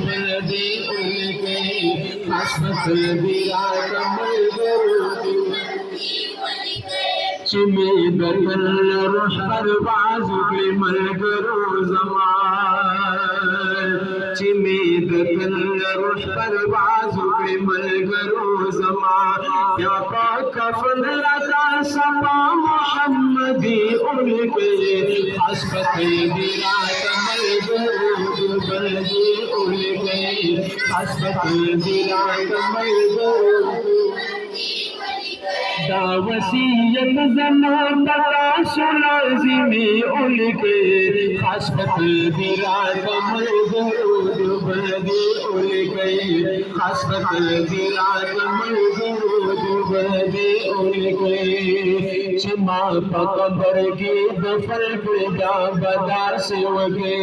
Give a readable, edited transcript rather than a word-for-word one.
बलदी उनके हसबतल विराट मलदरूद चिमे दतल रुह परवाज के मलगरो जमान चिमे दतल रुह परवाज के मलगरो जमान या पाक कफन लगा सपा मोहम्मदी उनके हसबतल विराट मलदरूद बलदी उनके हसबतल विराट मलदरूद दावसीयत ज़मान तकाशुलाज़िमी उनके हसबतल विराट मलदरूद बलदी उनके हसबतल विराट मलदरूद बलदी उनके चिमा पकबर की दफल पैदा बदा से वगे